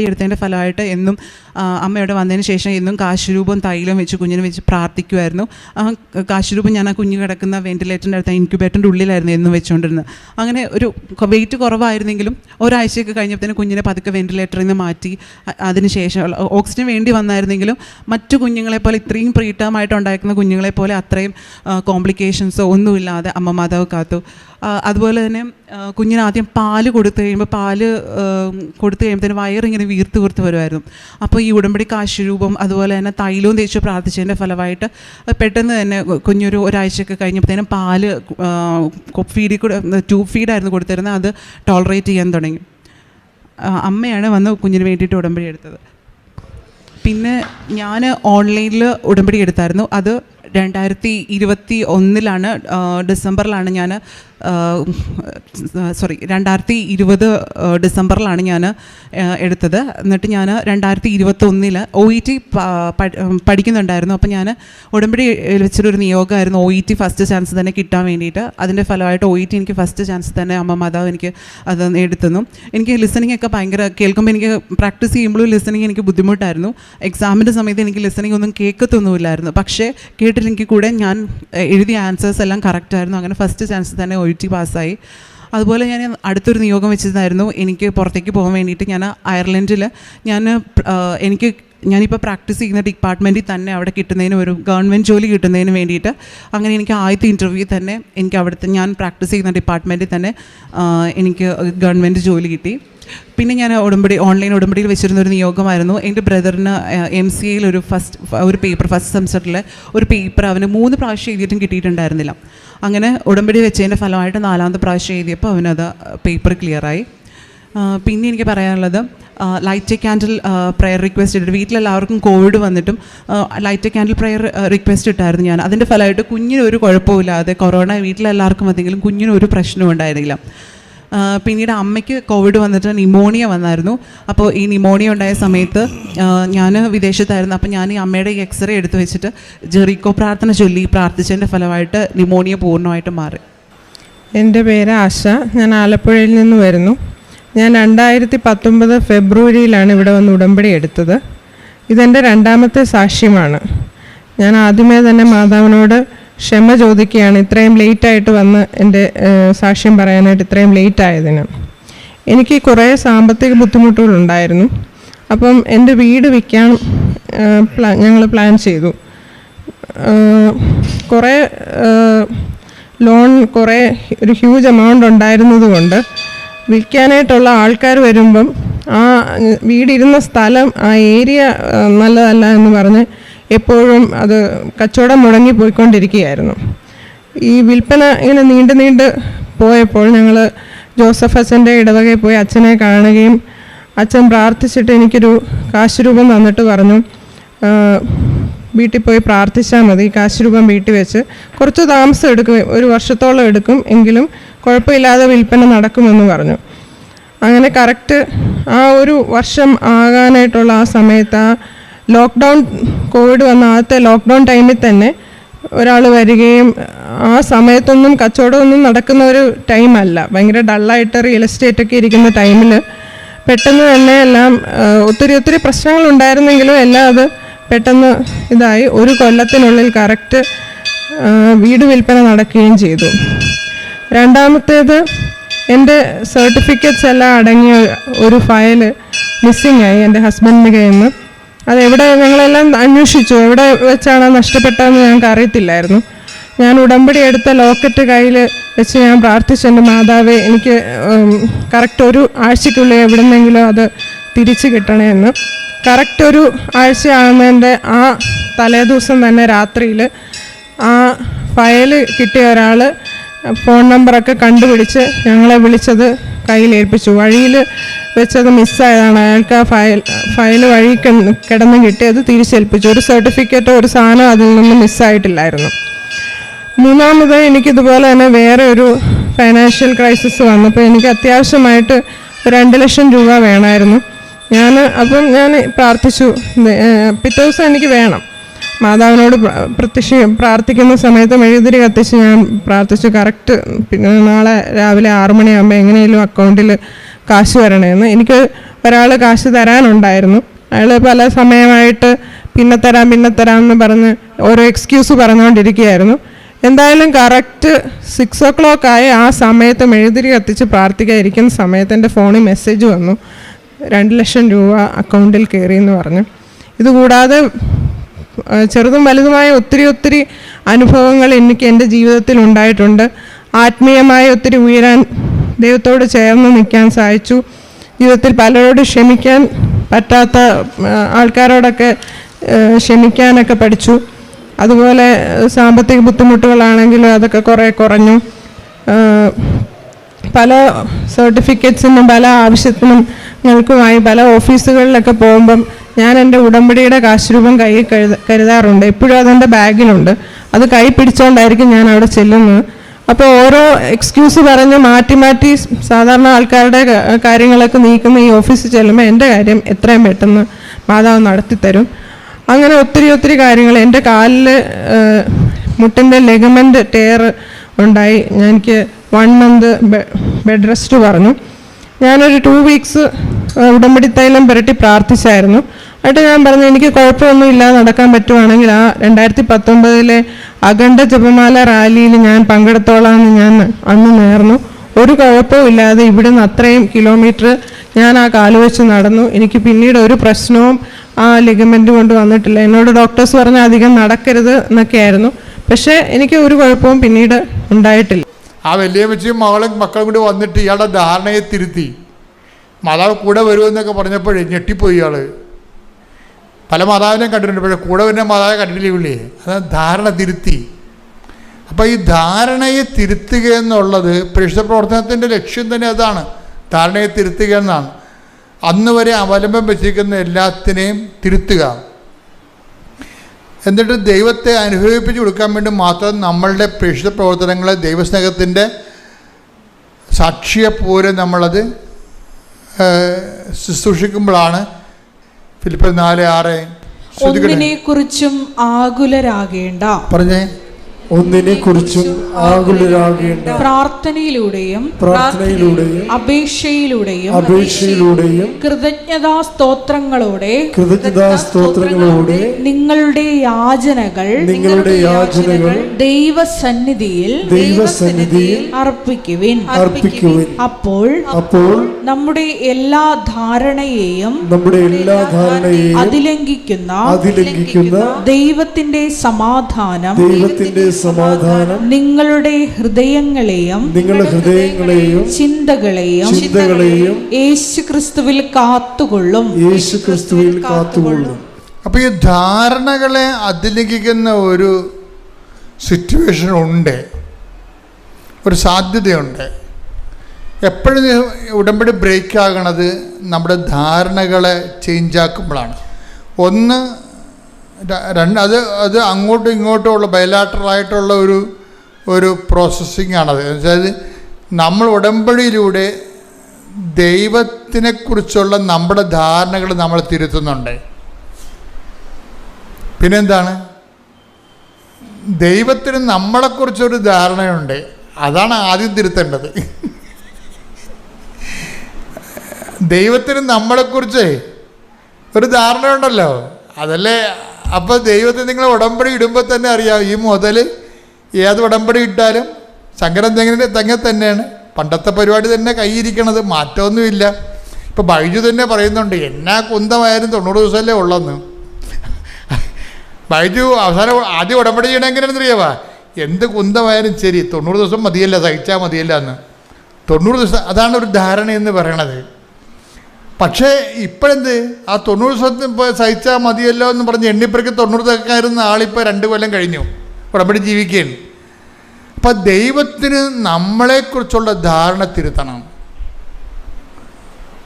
എടുത്തതിൻ്റെ ഫലമായിട്ട് എന്നും അമ്മയുടെ വന്നതിന് ശേഷം എന്നും കാശുരൂപം തൈലം വെച്ച് കുഞ്ഞിനെ വെച്ച് പ്രാർത്ഥിക്കുമായിരുന്നു. കാശുരൂപം ഞാൻ ആ കുഞ്ഞ് കിടക്കുന്ന വെൻറ്റിലേറ്ററിൻ്റെ അടുത്ത് ഇൻക്യുബേറ്ററിൻ്റെ ഉള്ളിലായിരുന്നു എന്നും വെച്ചുകൊണ്ടിരുന്നത്. അങ്ങനെ ഒരു വെയിറ്റ് കുറവായിരുന്നെങ്കിലും ഒരാഴ്ചയൊക്കെ കഴിഞ്ഞപ്പോഴത്തേനും കുഞ്ഞിനെ പതുക്കെ വെൻറ്റിലേറ്ററിൽ നിന്ന് മാറ്റി. അതിനുശേഷം ഓക്സിജൻ വേണ്ടി വന്നായിരുന്നെങ്കിലും മറ്റു കുഞ്ഞുങ്ങളെപ്പോലെ ഇത്രയും പ്രീടേമായിട്ട് ഉണ്ടായിരിക്കുന്ന കുഞ്ഞുങ്ങളെപ്പോലെ അത്രയും കോംപ്ലിക്കേഷൻസോ ഒന്നുമില്ലാതെ അമ്മ മാതാവ് കാത്തു. അതുപോലെ തന്നെ കുഞ്ഞിന് ആദ്യം പാല് കൊടുത്തു കഴിയുമ്പോഴത്തേനും വയറിങ്ങനെ വീർത്ത് വരുമായിരുന്നു. അപ്പോൾ ഈ ഉടമ്പടി കാശുരൂപം അതുപോലെ തന്നെ തൈലവും തേച്ച് പ്രാർത്ഥിച്ചതിൻ്റെ ഫലമായിട്ട് പെട്ടെന്ന് തന്നെ കുഞ്ഞൊരു ഒരാഴ്ചയൊക്കെ കഴിഞ്ഞപ്പോഴത്തേനും പാല് ട്യൂബ് ഫീഡായിരുന്നു കൊടുത്തിരുന്നത്. അത് ടോളറേറ്റ് ചെയ്യാൻ തുടങ്ങി. അമ്മയാണ് വന്ന് കുഞ്ഞിന് വേണ്ടിയിട്ട് ഉടമ്പടി എടുത്തത്. പിന്നെ ഞാൻ ഓൺലൈനിൽ ഉടമ്പടി എടുത്തായിരുന്നു. അത് 2021 ഡിസംബറിലാണ് ഞാൻ 2020 ഡിസംബറിലാണ് ഞാൻ എടുത്തത്. എന്നിട്ട് ഞാൻ 2021 OET പഠിക്കുന്നുണ്ടായിരുന്നു. അപ്പോൾ ഞാൻ ഉടമ്പടി വെച്ചിട്ടൊരു നിയോഗമായിരുന്നു OET ഫസ്റ്റ് ചാൻസ് തന്നെ കിട്ടാൻ വേണ്ടിയിട്ട്. അതിൻ്റെ ഫലമായിട്ട് OET എനിക്ക് ഫസ്റ്റ് ചാൻസ് തന്നെ അമ്മ മാതാവ് എനിക്ക് അത് എടുത്തുന്നു. എനിക്ക് ലിസണിങ് ഒക്കെ ഭയങ്കര കേൾക്കുമ്പോൾ എനിക്ക് പ്രാക്ടീസ് ചെയ്യുമ്പോഴും ലിസണിങ് എനിക്ക് ബുദ്ധിമുട്ടായിരുന്നു. എക്സാമിൻ്റെ സമയത്ത് എനിക്ക് ലിസണിങ് ഒന്നും കേൾക്കത്തൊന്നുമില്ലായിരുന്നു. പക്ഷേ കേട്ടില്ലെങ്കിൽ കൂടെ ഞാൻ എഴുതിയ ആൻസേഴ്സ് എല്ലാം കറക്റ്റായിരുന്നു. അങ്ങനെ ഫസ്റ്റ് ചാൻസ് തന്നെ OET പാസ്സായി. അതുപോലെ ഞാൻ അടുത്തൊരു നിയോഗം വെച്ചിരുന്നായിരുന്നു എനിക്ക് പുറത്തേക്ക് പോകാൻ വേണ്ടിയിട്ട്. ഞാൻ അയർലൻഡിൽ ഞാനിപ്പോൾ പ്രാക്ടീസ് ചെയ്യുന്ന ഡിപ്പാർട്ട്മെൻറ്റിൽ തന്നെ അവിടെ കിട്ടുന്നതിന് ഒരു ഗവൺമെൻറ് ജോലി കിട്ടുന്നതിന് വേണ്ടിയിട്ട് അങ്ങനെ എനിക്ക് ആദ്യത്തെ ഇൻ്റർവ്യൂ തന്നെ എനിക്ക് അവിടുത്തെ ഞാൻ പ്രാക്ടീസ് ചെയ്യുന്ന ഡിപ്പാർട്ട്മെൻറ്റിൽ തന്നെ എനിക്ക് ഗവൺമെൻറ് ജോലി കിട്ടി. പിന്നെ ഞാൻ ഓൺലൈൻ ഉടമ്പടിയിൽ വെച്ചിരുന്നൊരു നിയോഗമായിരുന്നു. എൻ്റെ ബ്രദറിന് MCAയിൽ ഒരു പേപ്പർ ഫസ്റ്റ് സെമസ്റ്ററിൽ ഒരു പേപ്പർ അവന് 3 പ്രാവശ്യം എഴുതിയിട്ടും കിട്ടിയിട്ടുണ്ടായിരുന്നില്ല. അങ്ങനെ ഉടമ്പടി വെച്ചതിൻ്റെ ഫലമായിട്ട് 4ാമത്തെ പ്രാവശ്യം എഴുതിയപ്പോൾ അവനത് പേപ്പർ ക്ലിയറായി. പിന്നെ എനിക്ക് പറയാനുള്ളത് light a candle prayer request ഇട്ടിട്ട് വീട്ടിലെല്ലാവർക്കും കോവിഡ് വന്നിട്ടും light a candle prayer request ഇട്ടായിരുന്നു ഞാൻ. അതിൻ്റെ ഫലമായിട്ട് കുഞ്ഞിനൊരു കുഴപ്പമില്ലാതെ കൊറോണ വീട്ടിലെല്ലാവർക്കും വന്നെങ്കിലും കുഞ്ഞിനൊരു പ്രശ്നവും ഉണ്ടായിരുന്നില്ല. പിന്നീട് അമ്മയ്ക്ക് കോവിഡ് വന്നിട്ട് നിമോണിയ വന്നായിരുന്നു. അപ്പോൾ ഈ നിമോണിയ ഉണ്ടായ സമയത്ത് ഞാൻ വിദേശത്തായിരുന്നു. അപ്പോൾ ഞാൻ ഈ അമ്മയുടെ എക്സ്റേ എടുത്ത് വെച്ചിട്ട് ജെറിക്കോ പ്രാർത്ഥന ചൊല്ലി പ്രാർത്ഥിച്ചതിൻ്റെ ഫലമായിട്ട് നിമോണിയ പൂർണ്ണമായിട്ടും മാറി. എൻ്റെ പേര് ആശ. ഞാൻ ആലപ്പുഴയിൽ നിന്ന് വരുന്നു. ഞാൻ 2019 ഫെബ്രുവരിയിലാണ് ഇവിടെ വന്ന് ഉടമ്പടി എടുത്തത്. ഇതെൻ്റെ 2ാമത്തെ സാക്ഷ്യമാണ്. ഞാൻ ആദ്യമേ തന്നെ മാതാവിനോട് ക്ഷമ ചോദിക്കുകയാണ് ഇത്രയും ലേറ്റായിട്ട് വന്ന് എൻ്റെ സാക്ഷ്യം പറയാനായിട്ട് ഇത്രയും ലേറ്റായതിന്. എനിക്ക് കുറേ സാമ്പത്തിക ബുദ്ധിമുട്ടുകളുണ്ടായിരുന്നു. അപ്പം എൻ്റെ വീട് വിൽക്കാൻ ഞങ്ങൾ പ്ലാൻ ചെയ്തു. കുറേ ലോൺ ഒരു ഹ്യൂജ് എമൗണ്ട് ഉണ്ടായിരുന്നത് കൊണ്ട് വിൽക്കാനായിട്ടുള്ള ആൾക്കാർ വരുമ്പം ആ വീടിരുന്ന സ്ഥലം ആ ഏരിയ നല്ലതല്ല എന്ന് പറഞ്ഞ് എപ്പോഴും അത് കച്ചവടം മുടങ്ങിപ്പോയിക്കൊണ്ടിരിക്കുകയായിരുന്നു. ഈ വിൽപ്പന ഇങ്ങനെ നീണ്ട് പോയപ്പോൾ ഞങ്ങൾ ജോസഫ് അച്ഛൻ്റെ ഇടവകയിൽ പോയി അച്ഛനെ കാണുകയും അച്ഛൻ പ്രാർത്ഥിച്ചിട്ട് എനിക്കൊരു കാശുരൂപം തന്നിട്ട് പറഞ്ഞു വീട്ടിൽ പോയി പ്രാർത്ഥിച്ചാൽ മതി. കാശുരൂപം വീട്ടിൽ വെച്ച് കുറച്ച് താമസം എടുക്കും, 1 വർഷത്തോളം എടുക്കും, എങ്കിലും കുഴപ്പമില്ലാതെ വിൽപ്പന നടക്കുമെന്ന് പറഞ്ഞു. അങ്ങനെ കറക്റ്റ് ആ 1 വർഷം ആകാനായിട്ടുള്ള ആ സമയത്ത് ആ ലോക്ക്ഡൗൺ കോവിഡ് വന്ന ആദ്യത്തെ ലോക്ക്ഡൗൺ ടൈമിൽ തന്നെ ഒരാൾ വരികയും ആ സമയത്തൊന്നും കച്ചവടമൊന്നും നടക്കുന്ന ഒരു ടൈമല്ല, ഭയങ്കര ഡള്ളായിട്ട് റിയൽ എസ്റ്റേറ്റൊക്കെ ഇരിക്കുന്ന ടൈമിൽ പെട്ടെന്ന് തന്നെ എല്ലാം ഒത്തിരി പ്രശ്നങ്ങളുണ്ടായിരുന്നെങ്കിലും എല്ലാം അത് പെട്ടെന്ന് ഇതായി 1 കൊല്ലത്തിനുള്ളിൽ കറക്റ്റ് വീട് വിൽപ്പന നടക്കുകയും ചെയ്തു. 2ാമത്തേത് എൻ്റെ സർട്ടിഫിക്കറ്റ്സ് എല്ലാം അടങ്ങിയ ഒരു ഫയല് മിസ്സിങ് ആയി എൻ്റെ ഹസ്ബൻഡിൻ്റെ കയ്യിൽ നിന്ന്. അതെവിടെ ഞങ്ങളെല്ലാം അന്വേഷിച്ചു, എവിടെ വെച്ചാണ് നഷ്ടപ്പെട്ടതെന്ന് ഞങ്ങൾക്ക് അറിയത്തില്ലായിരുന്നു. ഞാൻ ഉടമ്പടി എടുത്ത ലോക്കറ്റ് കയ്യിൽ വെച്ച് ഞാൻ പ്രാർത്ഥിച്ചു, എൻ്റെ മാതാവേ എനിക്ക് കറക്റ്റ് 1 ആഴ്ചയ്ക്കുള്ളിൽ എവിടെന്നെങ്കിലും അത് തിരിച്ച് കിട്ടണേ എന്ന്. കറക്റ്റ് 1 ആഴ്ച ആകുന്നതിൻ്റെ ആ തലേദിവസം തന്നെ രാത്രിയിൽ ആ ഫയൽ കിട്ടിയ ഒരാൾ ഫോൺ നമ്പറൊക്കെ കണ്ടുപിടിച്ച് ഞങ്ങളെ വിളിച്ചത് കയ്യിലേൽപ്പിച്ചു. വഴിയിൽ വെച്ചത് മിസ്സായതാണ്. അയാൾക്ക് ആ ഫയൽ വഴി കിടന്ന് കിട്ടിയത് തിരിച്ചേൽപ്പിച്ചു. ഒരു സർട്ടിഫിക്കറ്റോ ഒരു സാധനം അതിൽ നിന്ന് മിസ്സായിട്ടില്ലായിരുന്നു. മൂന്നാമത് എനിക്കിതുപോലെ തന്നെ വേറെ ഒരു ഫൈനാൻഷ്യൽ ക്രൈസിസ് വന്നപ്പോൾ എനിക്ക് അത്യാവശ്യമായിട്ട് 2 ലക്ഷം രൂപ വേണമായിരുന്നു. അപ്പം ഞാൻ പ്രാർത്ഥിച്ചു, പിറ്റേ ദിവസം എനിക്ക് വേണം. മാതാവിനോട് പ്രാർത്ഥിക്കുന്ന സമയത്ത് മെഴുകുതിരി കത്തിച്ച് ഞാൻ പ്രാർത്ഥിച്ചു, കറക്റ്റ് പിന്നെ നാളെ രാവിലെ 6 മണിയാകുമ്പോൾ എങ്ങനെയെങ്കിലും അക്കൗണ്ടിൽ കാശ് വരണമെന്ന്. എനിക്ക് ഒരാൾ കാശ് തരാനുണ്ടായിരുന്നു. അയാൾ പല സമയമായിട്ട് പിന്നെ തരാം എന്ന് പറഞ്ഞ് ഓരോ എക്സ്ക്യൂസ് പറഞ്ഞുകൊണ്ടിരിക്കുകയായിരുന്നു. എന്തായാലും കറക്റ്റ് 6 o'clock ആയി ആ സമയത്ത് മെഴുകുതിരി കത്തിച്ച് പ്രാർത്ഥിക്കാൻ ഇരിക്കുന്ന സമയത്ത് എൻ്റെ ഫോണിൽ മെസ്സേജ് വന്നു, 2 ലക്ഷം രൂപ അക്കൗണ്ടിൽ കയറിയെന്ന് പറഞ്ഞു. ഇതുകൂടാതെ ചെറുതും വലുതുമായ ഒത്തിരി അനുഭവങ്ങൾ എനിക്ക് എൻ്റെ ജീവിതത്തിൽ ഉണ്ടായിട്ടുണ്ട്. ആത്മീയമായി ഒത്തിരി ഉയരാൻ, ദൈവത്തോട് ചേർന്ന് നിൽക്കാൻ സാധിച്ചു. ജീവിതത്തിൽ പലരോട് ക്ഷമിക്കാൻ പറ്റാത്ത ആൾക്കാരോടൊക്കെ ക്ഷമിക്കാനൊക്കെ പഠിച്ചു. അതുപോലെ സാമ്പത്തിക ബുദ്ധിമുട്ടുകളാണെങ്കിലും അതൊക്കെ കുറേ കുറഞ്ഞു. പല സർട്ടിഫിക്കറ്റ്സിനും പല ആവശ്യത്തിനും ഞങ്ങൾക്കുമായി പല ഓഫീസുകളിലൊക്കെ പോകുമ്പം ഞാൻ എൻ്റെ ഉടമ്പടിയുടെ കാശ് രൂപം കയ്യിൽ കരുതാറുണ്ട്. എപ്പോഴും അതെൻ്റെ ബാഗിലുണ്ട്. അത് കൈ പിടിച്ചുകൊണ്ടായിരിക്കും ഞാൻ അവിടെ ചെല്ലുന്നത്. അപ്പോൾ ഓരോ എക്സ്ക്യൂസ് പറഞ്ഞ് മാറ്റി സാധാരണ ആൾക്കാരുടെ കാര്യങ്ങളൊക്കെ നീക്കുന്ന ഈ ഓഫീസിൽ ചെല്ലുമ്പോൾ എൻ്റെ കാര്യം എത്രയും പെട്ടെന്ന് മാതാവ് നടത്തിത്തരും. അങ്ങനെ ഒത്തിരി കാര്യങ്ങൾ. എൻ്റെ കാലിൽ മുട്ടിൻ്റെ ലെഗമെൻ്റ് ടയർ ഉണ്ടായി. എനിക്ക് 1 month ബെഡ് റെസ്റ്റ് പറഞ്ഞു. ഞാനൊരു 2 weeks ഉടമ്പടി തൈലം പുരട്ടി പ്രാർത്ഥിച്ചായിരുന്നു. എന്നിട്ട് ഞാൻ പറഞ്ഞു, എനിക്ക് കുഴപ്പമൊന്നും ഇല്ലാതെ നടക്കാൻ പറ്റുവാണെങ്കിൽ ആ 2019 അഖണ്ഡ ജപമാല റാലിയിൽ ഞാൻ പങ്കെടുത്തോളാമെന്ന് ഞാൻ അന്ന് നേർന്നു. ഒരു കുഴപ്പവും ഇല്ലാതെ ഇവിടുന്ന് അത്രയും കിലോമീറ്റർ ഞാൻ ആ കാല് വെച്ച് നടന്നു. എനിക്ക് പിന്നീട് ഒരു പ്രശ്നവും ആ ലിഗമെൻ്റ് കൊണ്ട് വന്നിട്ടില്ല. എന്നോട് ഡോക്ടേഴ്സ് പറഞ്ഞ അധികം നടക്കരുത് എന്നൊക്കെയായിരുന്നു. പക്ഷേ എനിക്ക് ഒരു കുഴപ്പവും പിന്നീട് ഉണ്ടായിട്ടില്ല. ആ വലിയമ്മച്ചിയും മക്കളും കൂടി വന്നിട്ട് ഇയാളുടെ ധാരണയെ തിരുത്തി. മാതാവ് കൂടെ വരുമെന്നൊക്കെ പറഞ്ഞപ്പോഴേ ഞെട്ടിപ്പോയി ഇയാൾ. പല മാതാവിനെയും കണ്ടിട്ടുണ്ട്, പക്ഷേ കൂടെ വരുന്ന മാതാവിനെ കണ്ടിട്ടില്ലേ. അത് ധാരണ തിരുത്തി. അപ്പോൾ ഈ ധാരണയെ തിരുത്തുക എന്നുള്ളത് പരിശുദ്ധ പ്രവർത്തനത്തിൻ്റെ ലക്ഷ്യം തന്നെ അതാണ്, ധാരണയെ തിരുത്തുക എന്നാണ്. അന്ന് വരെ അവലംബം വെച്ചിരിക്കുന്ന എല്ലാത്തിനെയും തിരുത്തുക, എന്നിട്ട് ദൈവത്തെ അനുഭവിപ്പിച്ച് കൊടുക്കാൻ വേണ്ടി മാത്രം നമ്മളുടെ പരിശുദ്ധ പ്രവർത്തനങ്ങളെ ദൈവസ്നേഹത്തിൻ്റെ സാക്ഷിയെപ്പോലെ നമ്മളത് ശുശ്രൂഷിക്കുമ്പോഴാണ് ഫിലിപ്പിയർ 4:6 ഒന്നിനെക്കുറിച്ചും ആകുലരാകേണ്ട. പറഞ്ഞേ, ഒന്നിനെക്കുറിച്ചും ആകുലരാകേണ്ട. പ്രാർത്ഥനയിലൂടെയും അപേക്ഷയിലൂടെയും കൃതജ്ഞതാസ്തോത്രങ്ങളോടെ നിങ്ങളുടെ യാചനകൾ ദൈവസന്നിധിയിൽ അർപ്പിക്കുവിൻ. അപ്പോൾ നമ്മുടെ എല്ലാ ധാരണയെയും അതിലംഘിക്കുന്ന ദൈവത്തിന്റെ സമാധാനം നിങ്ങളുടെ ഹൃദയങ്ങളെയും ചിന്തകളെയും യേശുക്രിസ്തുവിൽ കാത്തുകൊള്ളും. അപ്പോൾ ഈ ധാരണകളെ അതിലംഘിക്കുന്ന ഒരു സിറ്റുവേഷൻ ഉണ്ട്, ഒരു സാധ്യതയുണ്ട്. എപ്പോഴും ഉടമ്പടി ബ്രേക്ക് ആകണത് നമ്മുടെ ധാരണകളെ ചേഞ്ചാക്കുമ്പോഴാണ്. ഒന്ന് അത് അങ്ങോട്ടും ഇങ്ങോട്ടും ഉള്ള ബയലാറ്ററായിട്ടുള്ള ഒരു പ്രോസസ്സിങ് ആണത്. എന്നുവെച്ചാൽ നമ്മൾ ഉടമ്പടിയിലൂടെ ദൈവത്തിനെക്കുറിച്ചുള്ള നമ്മുടെ ധാരണകൾ നമ്മൾ തിരുത്തുന്നുണ്ട്. പിന്നെന്താണ്, ദൈവത്തിന് നമ്മളെക്കുറിച്ചൊരു ധാരണയുണ്ട്, അതാണ് ആദ്യം തിരുത്തേണ്ടത്. ദൈവത്തിന് നമ്മളെക്കുറിച്ച് ഒരു ധാരണയുണ്ടല്ലോ, അതല്ലേ. അപ്പോൾ ദൈവത്തെ നിങ്ങൾ ഉടമ്പടി ഇടുമ്പോൾ തന്നെ അറിയാം, ഈ മുതൽ ഏത് ഉടമ്പടി ഇട്ടാലും സങ്കരം തെങ്ങ തന്നെയാണ്. പണ്ടത്തെ പരിപാടി തന്നെ കൈയിരിക്കണത്, മാറ്റമൊന്നുമില്ല. ഇപ്പോൾ ബൈജു തന്നെ പറയുന്നുണ്ട്, എന്നാ കുന്തമായാലും 90 ദിവസമല്ലേ ഉള്ളെന്ന്. ബൈജു അവസാനം ആദ്യം ഉടമ്പടി ചെയ്യണം എങ്ങനെയാണെന്ന് അറിയാവാ, എന്ത് കുന്തമായാലും ശരി 90 ദിവസം മതിയല്ല, സഹിച്ചാൽ മതിയല്ല എന്ന്. 90 ദിവസം അതാണ് ഒരു ധാരണ എന്ന് പറയണത്. പക്ഷേ ഇപ്പോഴെന്ത്, ആ 90 ദിവസത്തിന് ഇപ്പോൾ സഹിച്ചാൽ മതിയല്ലോ എന്ന് പറഞ്ഞ് എണ്ണിപ്പറയ്ക്ക് 90 ദിവസക്കാരുന്ന ആളിപ്പോൾ 2 കൊല്ലം കഴിഞ്ഞു ഉടമ്പടി ജീവിക്കുകയാണ്. അപ്പം ദൈവത്തിന് നമ്മളെക്കുറിച്ചുള്ള ധാരണ തിരുത്തണം.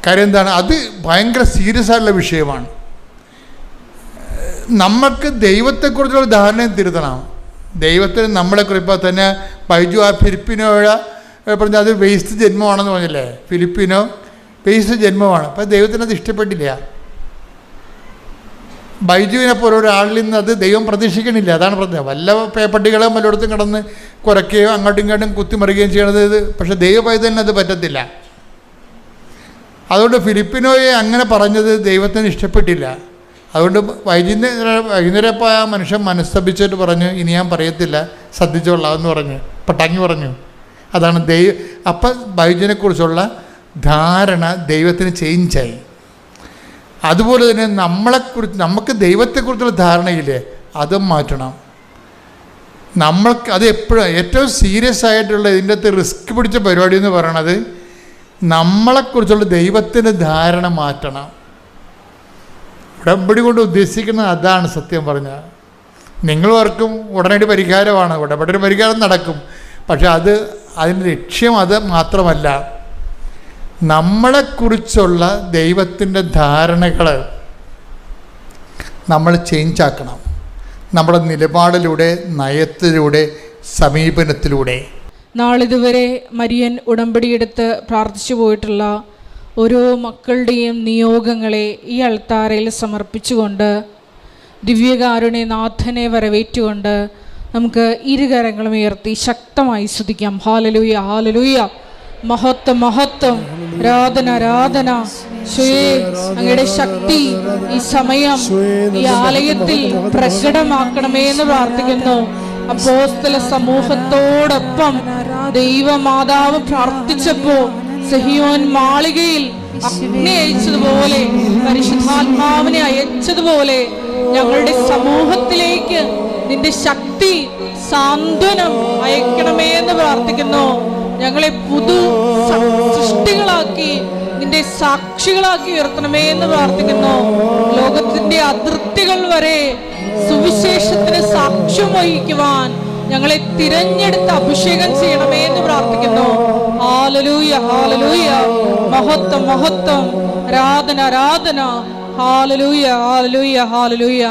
കാര്യം എന്താണ്? അത് ഭയങ്കര സീരിയസ് ആയിട്ടുള്ള വിഷയമാണ്. നമുക്ക് ദൈവത്തെക്കുറിച്ചുള്ള ധാരണയും തിരുത്തണം. ദൈവത്തിന് നമ്മളെക്കുറിച്ച് ഇപ്പോൾ തന്നെ ബൈജു ആ ഫിലിപ്പിനോയുടെ പറഞ്ഞാൽ അത് വേസ്റ്റ് ജന്മമാണെന്ന് പറഞ്ഞില്ലേ? ഫിലിപ്പിനോ വേസ്റ്റ് ജന്മമാണ്. അപ്പം ദൈവത്തിന് അത് ഇഷ്ടപ്പെട്ടില്ല. ബൈജുവിനെ പോലെ ഒരാളിൽ നിന്ന് അത് ദൈവം പ്രതീക്ഷിക്കണില്ല. അതാണ് പറഞ്ഞത്. വല്ല പേപ്പട്ടികളോ വല്ലയിടത്തും കിടന്ന് കുരയ്ക്കുകയോ അങ്ങോട്ടും ഇങ്ങോട്ടും കുത്തിമറിയുകയും ചെയ്യണത് ഇത്. പക്ഷെ ദൈവപൈതലിന് അത് പറ്റത്തില്ല. അതുകൊണ്ട് ഫിലിപ്പിനോയെ അങ്ങനെ പറഞ്ഞത് ദൈവത്തിന് ഇഷ്ടപ്പെട്ടില്ല. അതുകൊണ്ട് വൈകുന്നേരം ആ മനുഷ്യൻ മനസ്തപിച്ചിട്ട് പറഞ്ഞു, ഇനി ഞാൻ പറയത്തില്ല, ശ്രദ്ധിച്ചോളാം എന്ന് പറഞ്ഞു, പട്ടാങ്ങി പറഞ്ഞു. അതാണ് അപ്പം ബൈജുവിനെക്കുറിച്ചുള്ള ധാരണ ദൈവത്തിന് ചേഞ്ചായി. അതുപോലെ തന്നെ നമുക്ക് ദൈവത്തെക്കുറിച്ചുള്ള ധാരണയില്ലേ, അതും മാറ്റണം. നമ്മൾക്ക് അത് എപ്പോഴും ഏറ്റവും സീരിയസ് ആയിട്ടുള്ള ഇതിൻ്റെ അകത്ത് റിസ്ക് പിടിച്ച പരിപാടി എന്ന് പറയണത് നമ്മളെക്കുറിച്ചുള്ള ദൈവത്തിൻ്റെ ധാരണ മാറ്റണം. ഉടമ്പടി കൊണ്ട് ഉദ്ദേശിക്കുന്നത് അതാണ്. സത്യം പറഞ്ഞാൽ നിങ്ങൾ ഓർക്കും ഉടനടി പരിഹാരമാണ്, ഉടമ്പടി പരിഹാരം നടക്കും. പക്ഷെ അതിൻ്റെ ലക്ഷ്യം അത് മാത്രമല്ല. നമ്മളെക്കുറിച്ചുള്ള ദൈവത്തിൻ്റെ ധാരണകൾ നമ്മൾ ചേഞ്ചാക്കണം. നമ്മുടെ നിലപാടിലൂടെ, നയത്തിലൂടെ, സമീപനത്തിലൂടെ. നാളിതുവരെ മരിയൻ ഉടമ്പടിയെടുത്ത് പ്രാർത്ഥിച്ചു പോയിട്ടുള്ള ഓരോ മക്കളുടെയും നിയോഗങ്ങളെ ഈ അൾത്താരയിൽ സമർപ്പിച്ചുകൊണ്ട് ദിവ്യകാരുണ്യനാഥനെ വരവേറ്റുകൊണ്ട് നമുക്ക് ഇരുകരങ്ങളും ഉയർത്തി ശക്തമായി സ്തുതിക്കാം. ഹാലലൂയ, ഹാലലൂയ, മഹത്വം, മഹത്വം, ആരാധന, ആരാധന. അങ്ങയുടെ ശക്തി ഈ സമയം ഈ ആലയത്തിൽ പ്രകടമാക്കണമേ എന്ന് പ്രാർത്ഥിക്കുന്നു. അപ്പോസ്തല സമൂഹത്തോടൊപ്പം ദൈവമാതാവ് പ്രാർത്ഥിച്ചപ്പോ സിഹിയോൻ മാളികയിൽ അഗ്നി അയച്ചതുപോലെ, പരിശുദ്ധാത്മാവിനെ അയച്ചതുപോലെ ഞങ്ങളുടെ സമൂഹത്തിലേക്ക് നിന്റെ ശക്തി, സാന്ത്വനം അയക്കണമേ എന്ന് പ്രാർത്ഥിക്കുന്നു. ഞങ്ങളെ സൃഷ്ടികളാക്കി നിന്റെ സാക്ഷികളാക്കി ഉയർത്തണമേ എന്ന് പ്രാർത്ഥിക്കുന്നു. ലോകത്തിന്റെ അതിർത്തികൾ വരെ സുവിശേഷത്തിന് സാക്ഷ്യം വഹിക്കുവാൻ ഞങ്ങളെ തിരഞ്ഞെടുത്ത് അഭിഷേകം ചെയ്യണമേ എന്ന് പ്രാർത്ഥിക്കുന്നു. ഹല്ലേലൂയ, ഹല്ലേലൂയ, മഹത്വം, മഹത്വം, ആരാധന, ആരാധന. Hallelujah, hallelujah, hallelujah.